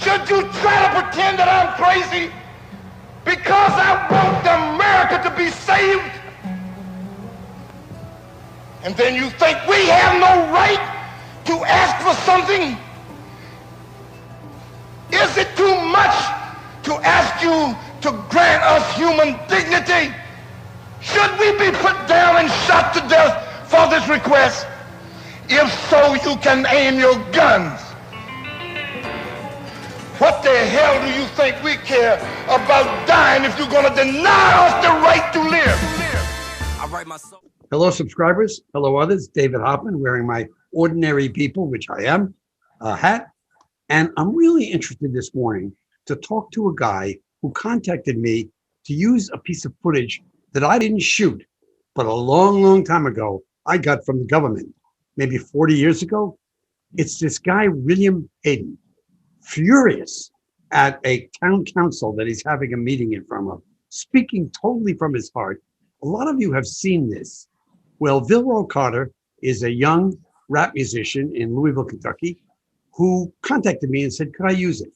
Should you try to pretend that I'm crazy because I want America to be saved? And then you think we have no right to ask for something? Is it too much to ask you to grant us human dignity? Should we be put down and shot to death for this request? If so, you can aim your guns. What the hell do you think we care about dying if you're going to deny us the right to live? I write my soul. Hello, subscribers. Hello, others. David Hoffman, wearing my Ordinary People, which I am, hat. And I'm really interested this morning to talk to a guy who contacted me to use a piece of footage that I didn't shoot, but a long, long time ago, I got from the government, maybe 40 years ago. It's this guy, William Hayden, furious at a town council that he's having a meeting in front of, speaking totally from his heart. A lot of you have seen this. Well, Villro Carter is a young rap musician in Louisville, Kentucky, who contacted me and said, could I use it?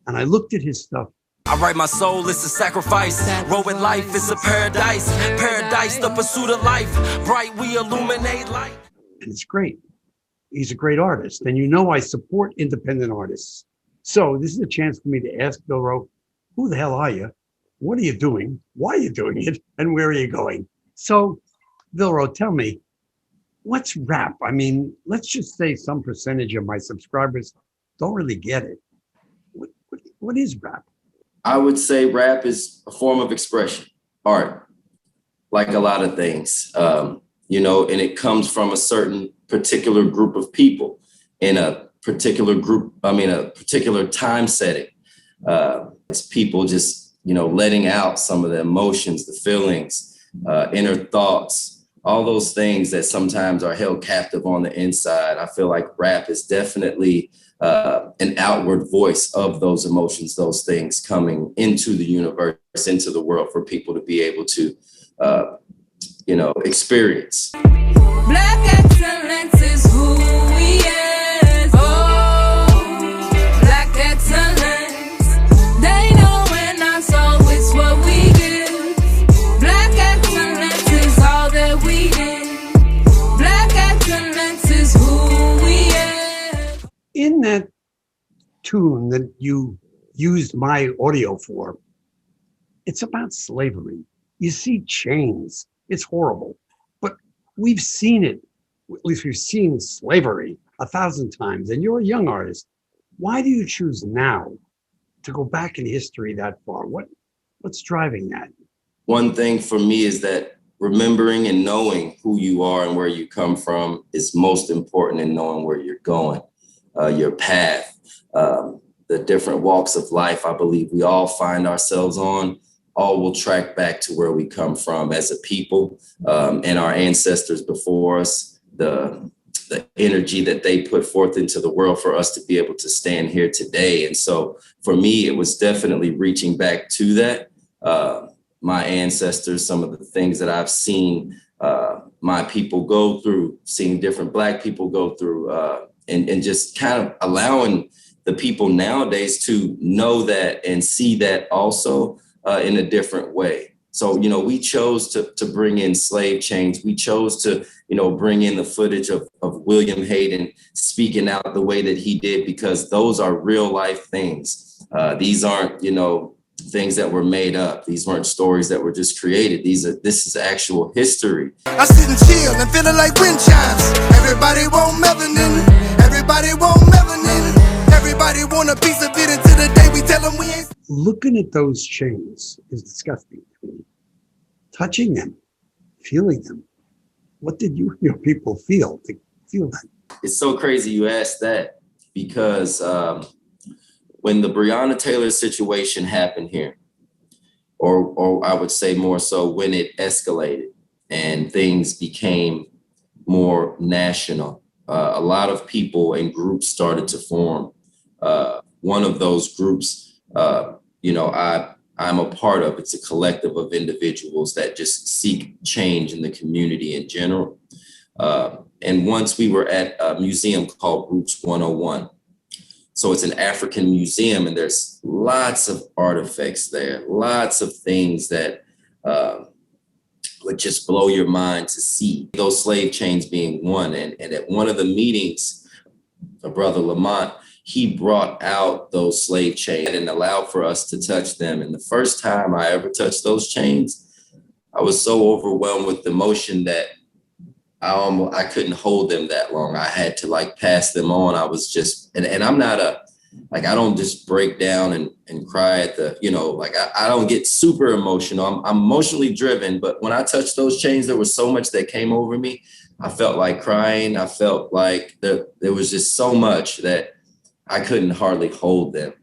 And I looked at his stuff. I write my soul, it's a sacrifice. Rolling life is a paradise. Paradise, the pursuit of life. Bright, we illuminate light. And it's great. He's a great artist. And you know I support independent artists. So this is a chance for me to ask Villro, who the hell are you? What are you doing? Why are you doing it? And where are you going? So, Villro, tell me, what's rap? I mean, let's just say some percentage of my subscribers don't really get it. What is rap? I would say rap is a form of expression, art, like a lot of things, and it comes from a certain particular group of people in a particular time setting. It's people just, letting out some of the emotions, the feelings, inner thoughts, all those things that sometimes are held captive on the inside. I feel like rap is definitely an outward voice of those emotions, those things coming into the universe, into the world for people to be able to, experience. Black excellence is who we is. Oh, black excellence. They know in our soul it's what we give. Black excellence is all that we did. Black excellence is who we is. In that tune that you used my audio for, it's about slavery. You see chains. It's horrible. But we've seen it. At least we've seen slavery 1,000 times. And you're a young artist. Why do you choose now to go back in history that far? What's driving that? One thing for me is that remembering and knowing who you are and where you come from is most important in knowing where you're going. Your path, the different walks of life, I believe we all find ourselves on, all will track back to where we come from as a people, and our ancestors before us, the energy that they put forth into the world for us to be able to stand here today. And so for me, it was definitely reaching back to that. My ancestors, some of the things that I've seen my people go through, seeing different Black people go through, and just kind of allowing the people nowadays to know that and see that also in a different way. So, we chose to bring in slave chains. We chose to, bring in the footage of William Hayden speaking out the way that he did, because those are real life things. These aren't, things that were made up. These weren't stories that were just created. This is actual history. I sit and chill and feeling like wind chimes. Everybody want melanin. Everybody want melanin. Everybody want a piece of it until the day we tell them we ain't. Looking at those chains is disgusting to me. Touching them, feeling them. What did you and your people feel to feel that? It's so crazy you asked that, because when the Breonna Taylor situation happened here, or I would say more so when it escalated and things became more national, a lot of people and groups started to form. One of those groups, I'm a part of, it's a collective of individuals that just seek change in the community in general. And once we were at a museum called Roots 101. So it's an African museum, and there's lots of artifacts there, lots of things that would just blow your mind to see. Those slave chains being one. And at one of the meetings, Brother Lamont, he brought out those slave chains and allowed for us to touch them. And the first time I ever touched those chains, I was so overwhelmed with emotion that I couldn't hold them that long. I had to like pass them on. I was just, and I'm not I don't just break down and cry at the, I don't get super emotional. I'm emotionally driven, but when I touched those chains, there was so much that came over me. I felt like crying. I felt like there was just so much that I couldn't hardly hold them.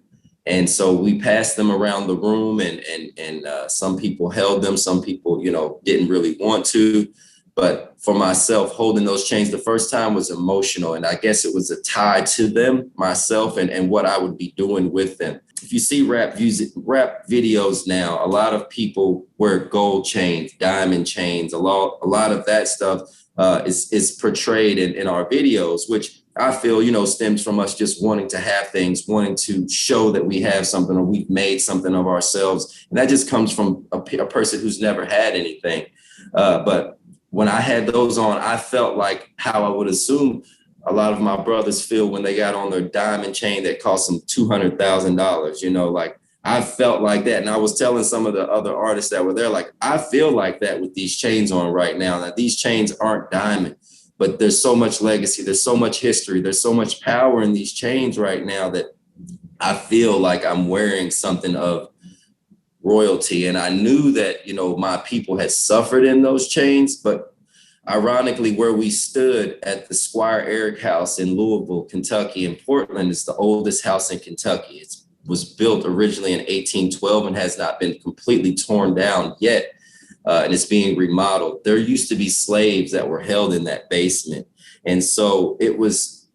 And so we passed them around the room, and some people held them. Some people, didn't really want to. But for myself, holding those chains the first time was emotional. And I guess it was a tie to them, myself, and what I would be doing with them. If you see rap videos now, a lot of people wear gold chains, diamond chains. A lot of that stuff is portrayed in our videos, which I feel, stems from us just wanting to have things, wanting to show that we have something or we've made something of ourselves. And that just comes from a person who's never had anything. But when I had those on, I felt like how I would assume a lot of my brothers feel when they got on their diamond chain that cost them $200,000, like I felt like that. And I was telling some of the other artists that were there, like, I feel like that with these chains on right now. Now, these chains aren't diamond, but there's so much legacy. There's so much history. There's so much power in these chains right now that I feel like I'm wearing something of royalty. And I knew that, my people had suffered in those chains, but ironically, where we stood at the Squire Eric House in Louisville, Kentucky, in Portland, is the oldest house in Kentucky. It was built originally in 1812 and has not been completely torn down yet. And it's being remodeled. There used to be slaves that were held in that basement. And so it was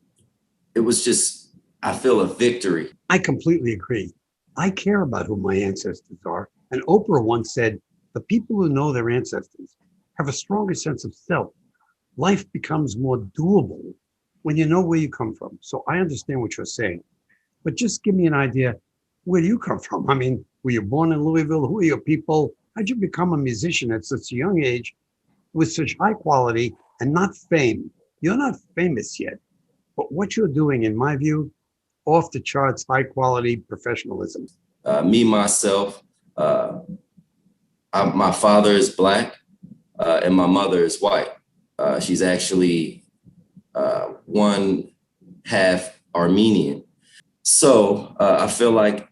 just, I feel a victory. I completely agree. I care about who my ancestors are. And Oprah once said, the people who know their ancestors have a stronger sense of self. Life becomes more doable when you know where you come from. So I understand what you're saying, but just give me an idea. Where do you come from? I mean, were you born in Louisville? Who are your people? How'd you become a musician at such a young age with such high quality and not fame? You're not famous yet, but what you're doing, in my view, off the charts, high quality professionalism. Me, myself, my father is Black and my mother is white. She's actually one half Armenian. So I feel like,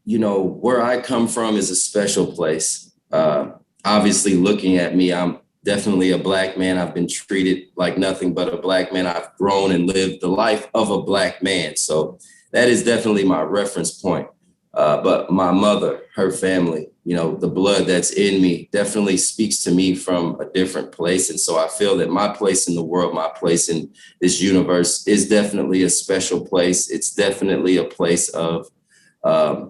where I come from is a special place. Obviously, looking at me, I'm definitely a Black man. I've been treated like nothing but a Black man. I've grown and lived the life of a Black man. So that is definitely my reference point. But my mother, her family, the blood that's in me definitely speaks to me from a different place. And so I feel that my place in the world, my place in this universe is definitely a special place. It's definitely a place of, I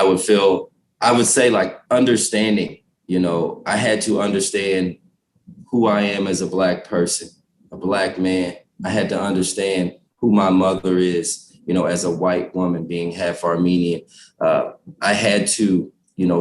would say like understanding, I had to understand who I am as a Black person, a Black man. I had to understand who my mother is, as a white woman being half Armenian. I had to,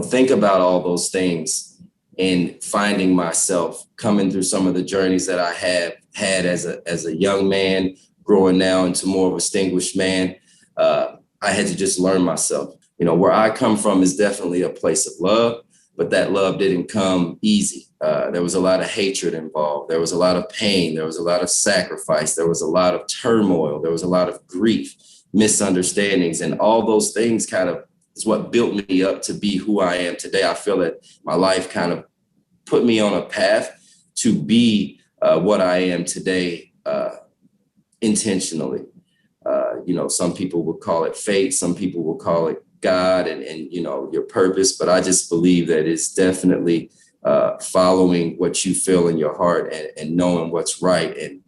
think about all those things and finding myself, coming through some of the journeys that I have had as a young man, growing now into more of a distinguished man. I had to just learn myself. Where I come from is definitely a place of love, but that love didn't come easy. There was a lot of hatred involved. There was a lot of pain. There was a lot of sacrifice. There was a lot of turmoil. There was a lot of grief, misunderstandings, and all those things kind of is what built me up to be who I am today. I feel that my life kind of put me on a path to be what I am today intentionally. Some people would call it fate. Some people will call it God and your purpose. But I just believe that it's definitely following what you feel in your heart and knowing what's right. And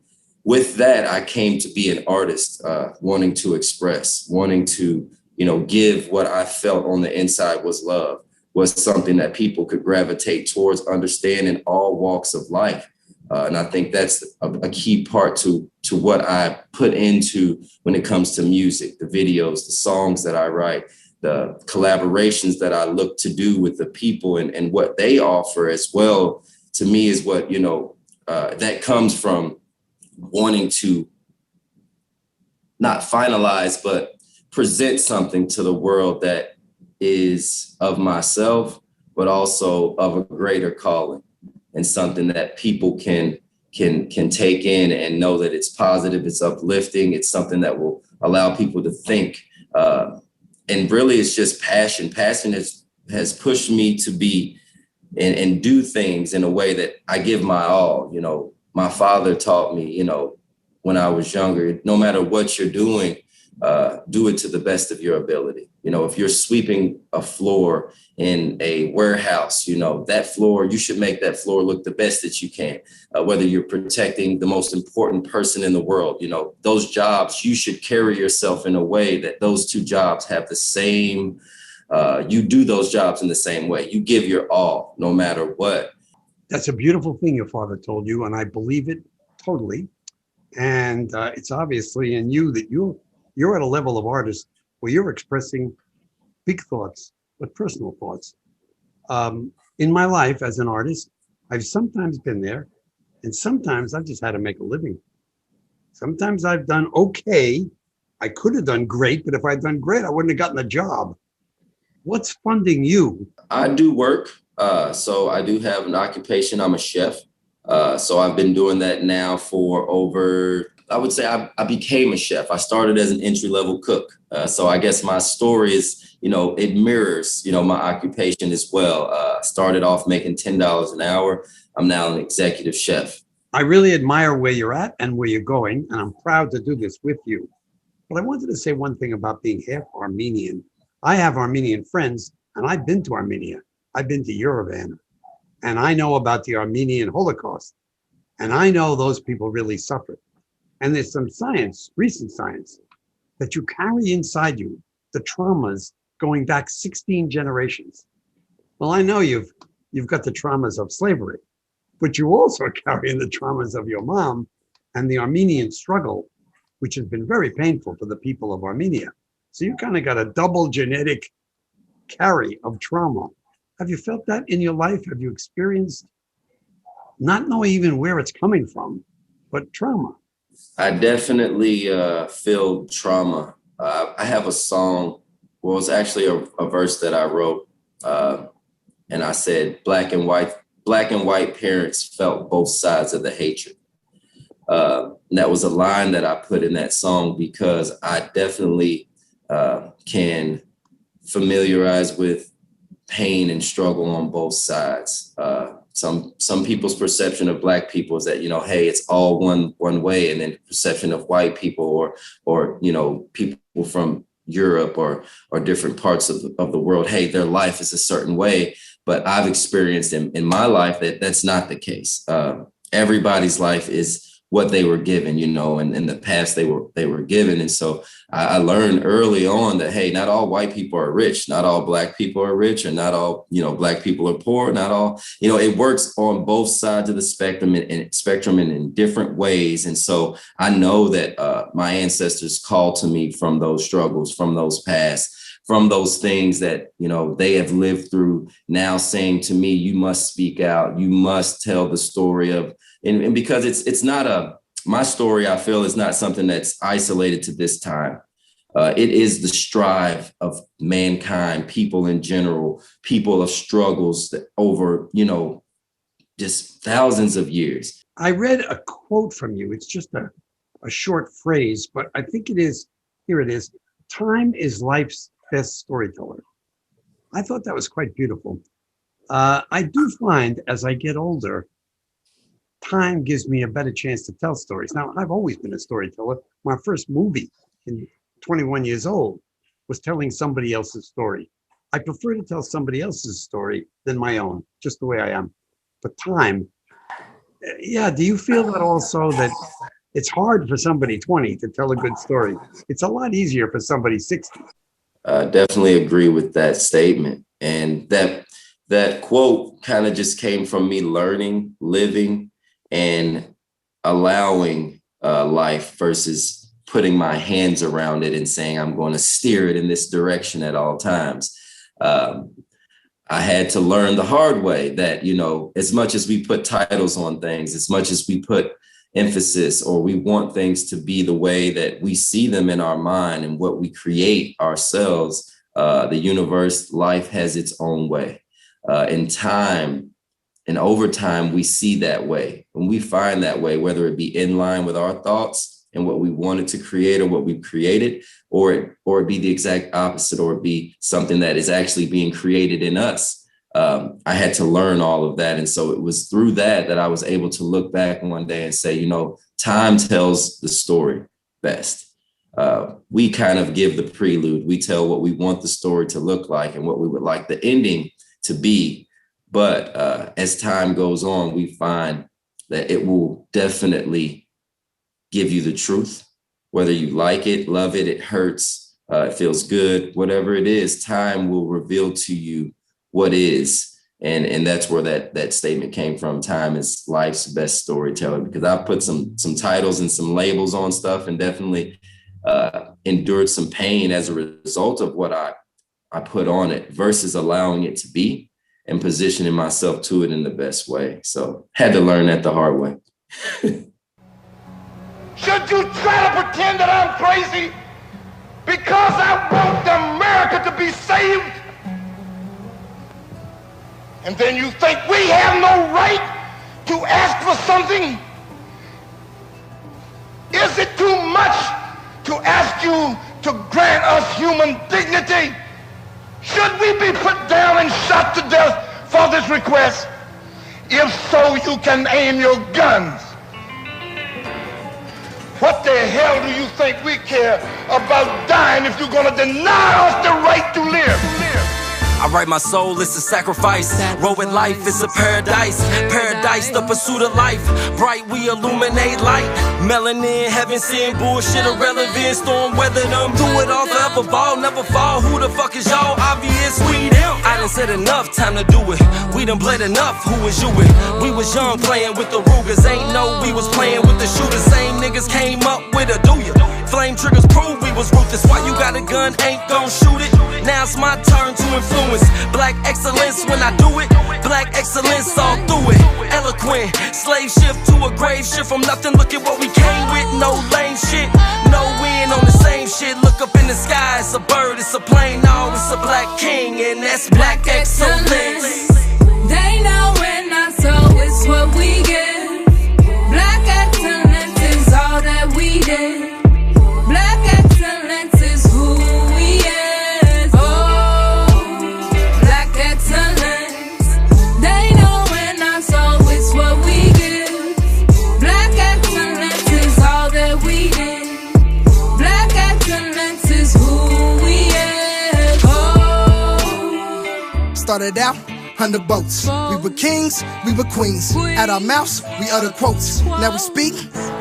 with that, I came to be an artist, wanting to express, wanting to, give what I felt on the inside was love, was something that people could gravitate towards, understand in all walks of life. And I think that's a key part to what I put into when it comes to music, the videos, the songs that I write, the collaborations that I look to do with the people and what they offer as well, to me is what, that comes from wanting to not finalize, but present something to the world that is of myself, but also of a greater calling and something that people can take in and know that it's positive, it's uplifting, it's something that will allow people to think. And really it's just passion. Passion has pushed me to be and do things in a way that I give my all. My father taught me, when I was younger, no matter what you're doing, do it to the best of your ability. If you're sweeping a floor in a warehouse, that floor, you should make that floor look the best that you can. Whether you're protecting the most important person in the world, those jobs, you should carry yourself in a way that those two jobs have the same, you do those jobs in the same way. You give your all, no matter what. That's a beautiful thing your father told you, and I believe it totally. And it's obviously in you that you're at a level of artist where you're expressing big thoughts, but personal thoughts. In my life as an artist, I've sometimes been there, and sometimes I've just had to make a living. Sometimes I've done okay. I could have done great, but if I'd done great, I wouldn't have gotten a job. What's funding you? I do work. So I do have an occupation. I'm a chef. So I've been doing that now for over, I would say I became a chef. I started as an entry-level cook. So I guess my story is, it mirrors, my occupation as well. Started off making $10 an hour. I'm now an executive chef. I really admire where you're at and where you're going, and I'm proud to do this with you. But I wanted to say one thing about being half Armenian. I have Armenian friends, and I've been to Armenia. I've been to Yerevan. And I know about the Armenian Holocaust. And I know those people really suffered. And there's some science, recent science, that you carry inside you, the traumas going back 16 generations. Well, I know you've got the traumas of slavery, but you also carry in the traumas of your mom and the Armenian struggle, which has been very painful for the people of Armenia. So you kind of got a double genetic carry of trauma. Have you felt that in your life? Have you experienced not knowing even where it's coming from, but trauma? I definitely feel trauma. I have a song, well, it's actually a verse that I wrote, and I said, black and white parents felt both sides of the hatred. And that was a line that I put in that song because I definitely can familiarize with pain and struggle on both sides. Some people's perception of Black people is that, hey, it's all one way. And then perception of white people or people from Europe or different parts of the world, hey, their life is a certain way. But I've experienced in my life that that's not the case. Everybody's life is what they were given, and in the past they were given. And so I learned early on that, hey, not all white people are rich, not all Black people are rich, and not all, Black people are poor, not all, it works on both sides of the spectrum and in different ways. And so I know that my ancestors called to me from those struggles, from those past, from those things that, they have lived through, now saying to me, you must speak out, you must tell the story of, and because it's not my story, I feel, is not something that's isolated to this time. It is the strive of mankind, people in general, people of struggles that over, just thousands of years. I read a quote from you. It's just a short phrase, but I think it is, here it is. Time is life's best storyteller. I thought that was quite beautiful. I do find as I get older, time gives me a better chance to tell stories. Now, I've always been a storyteller. My first movie in 21 years old was telling somebody else's story. I prefer to tell somebody else's story than my own, just the way I am. But time, do you feel that also, that it's hard for somebody 20 to tell a good story? It's a lot easier for somebody 60. Definitely agree with that statement. And that quote kind of just came from me learning, living, and allowing life versus putting my hands around it and saying, I'm going to steer it in this direction at all times. I had to learn the hard way that, you know, as much as we put titles on things, as much as we put emphasis or we want things to be the way that we see them in our mind and what we create ourselves, the universe, life has its own way. In time and over time, we see that way. When we find that way, whether it be in line with our thoughts and what we wanted to create or what we've created, or it be the exact opposite, or it be something that is actually being created in us. I had to learn all of that. And so it was through that I was able to look back one day and say, you know, time tells the story best. We kind of give the prelude. We tell what we want the story to look like and what we would like the ending to be. But as time goes on, we find that it will definitely give you the truth, whether you like it, love it, it hurts, it feels good, whatever it is, time will reveal to you what is. And that's where that statement came from. Time is life's best storyteller, because I put some titles and some labels on stuff and definitely endured some pain as a result of what I put on it versus allowing it to be and positioning myself to it in the best way. So had to learn that the hard way. Should you try to pretend that I'm crazy because I want America to be saved? And then you think we have no right to ask for something? Is it too much to ask you to grant us human dignity? Should we be put down and shot to death for this request? If so, you can aim your guns. What the hell do you think we care about dying if you're gonna deny us the right to live? I write my soul, it's a sacrifice. Rolling life is a paradise. Paradise, the pursuit of life. Bright, we illuminate light. Melanin, heaven seeing bullshit irrelevant. Storm weather them. Do it all forever, ball, never fall. Who the fuck is y'all? Obvious, we them. I done said enough, time to do it. We done bled enough, who was you with? We was young playing with the Rugers. Ain't no we was playing with the shooters. Same niggas came up with a do ya. Flame triggers prove we was ruthless. Why you got a gun, ain't gon' shoot it? Now it's my turn to influence. Black excellence when I do it. Black excellence all through it. Eloquent, slave shift to a grave shift from nothing. Look at what we came with, no lame shit. No win on the same shit. Look up in the sky, it's a bird, it's a plane. No, it's a black king, and that's black excellence. They know when I sow, it's what we give. Black excellence is all that we did. Black excellence is who we is. Oh, black excellence. They know when I sow, it's what we give. Black excellence is all that we did. Black excellence is who we is. Oh. Started out under boats. We were kings, we were queens. At our mouths, we utter quotes. Now we speak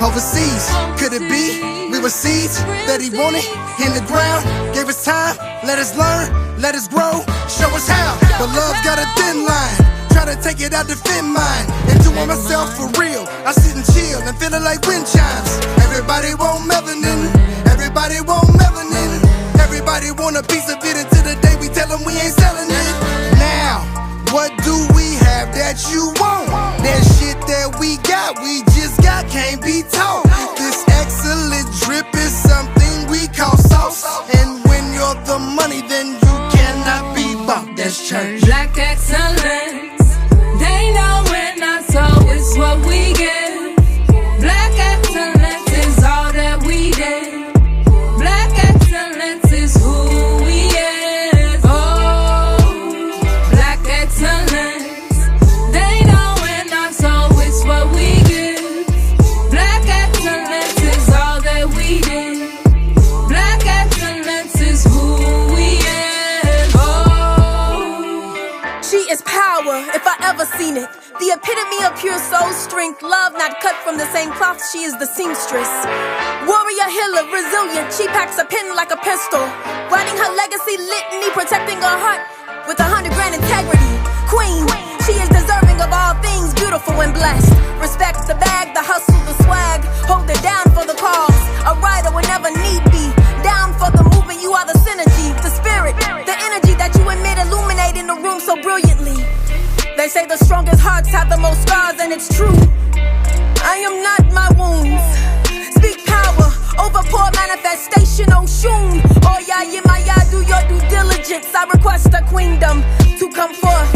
overseas. Could it be we were seeds that he wanted in the ground? Gave us time, let us learn, let us grow, show us how. But love's got a thin line. Try to take it out, defend mine. And doing myself for real. I sit and chill and feeling like wind chimes. Everybody want melanin. Everybody want melanin. Everybody want a piece of it until the day we tell them we ain't selling it. Now, what do we have that you want? That shit that we got, we just got, can't be taught. This excellent drip is something we call sauce. And when you're the money, then you cannot be bought. That's church. Black excellence. They know when I sow, it's what we give. Black excellence is all that we did. Black excellence is who we is. Oh, black excellence. They know when I sow, it's what we give. Black excellence is all that we did. Black excellence is who we is. Oh. She is power, if I ever seen it. The epitome of pure soul strength. Love not cut from the same cloth, she is the seamstress. Warrior, healer, resilient. She packs a pen like a pistol. Writing her legacy litany, protecting her heart with 100 grand integrity. Queen, she is deserving of all things beautiful and blessed. Respect the bad it's true. I am not my wounds. Speak power over poor manifestation, oh shoon. Oh yeah, do your due diligence. I request a queendom to come forth.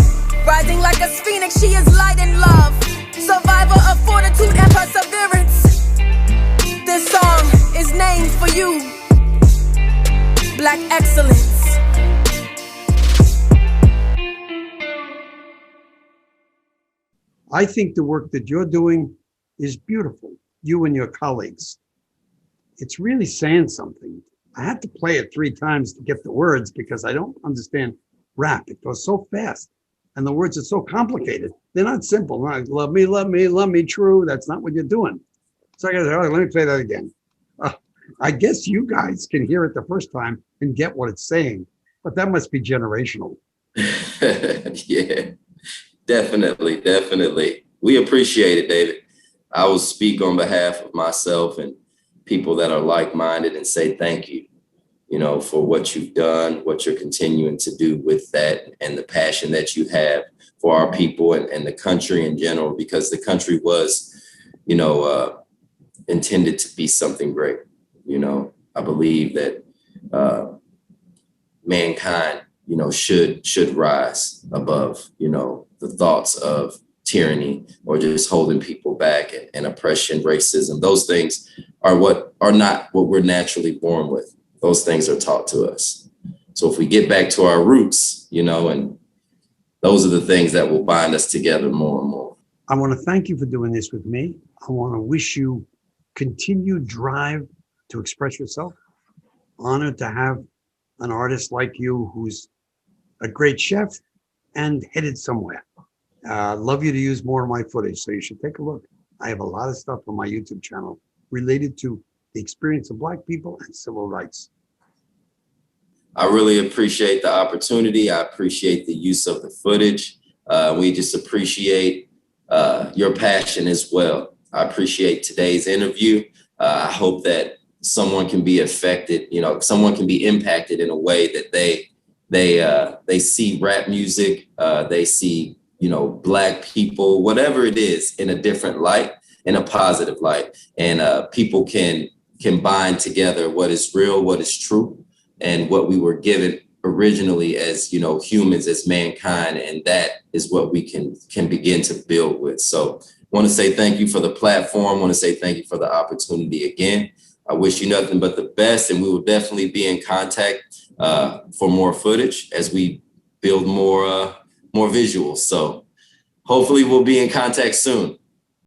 Rising like a phoenix, she is light and love. Survivor of fortitude and perseverance. This song is named for you. Black excellence. I think the work that you're doing is beautiful, you and your colleagues. It's really saying something. I had to play it 3 times to get the words because I don't understand rap. It goes so fast and the words are so complicated. They're not simple. Like, love me, true. That's not what you're doing. So I got to say, all right, let me play that again. I guess you guys can hear it the first time and get what it's saying, but that must be generational. Yeah. Definitely. We appreciate it, David. I will speak on behalf of myself and people that are like-minded and say thank you, for what you've done, what you're continuing to do with that, and the passion that you have for our people and the country in general, because the country was, intended to be something great. I believe that mankind, should rise above, the thoughts of tyranny or just holding people back and oppression, racism. Those things are not what we're naturally born with. Those things are taught to us. So if we get back to our roots, and those are the things that will bind us together more and more. I want to thank you for doing this with me. I want to wish you continued drive to express yourself. Honored to have an artist like you who's a great chef and headed somewhere. Love you to use more of my footage, so you should take a look. I have a lot of stuff on my YouTube channel related to the experience of Black people and civil rights. I really appreciate the opportunity. I appreciate the use of the footage. We just appreciate your passion as well. I appreciate today's interview. I hope that someone can be affected, someone can be impacted in a way that they see rap music, they see, Black people, whatever it is, in a different light, in a positive light. And people can bind together what is real, what is true, and what we were given originally as, humans, as mankind. And that is what we can begin to build with. So I want to say thank you for the platform. I want to say thank you for the opportunity again. I wish you nothing but the best, and we will definitely be in contact for more footage as we build more visuals. So hopefully we'll be in contact soon.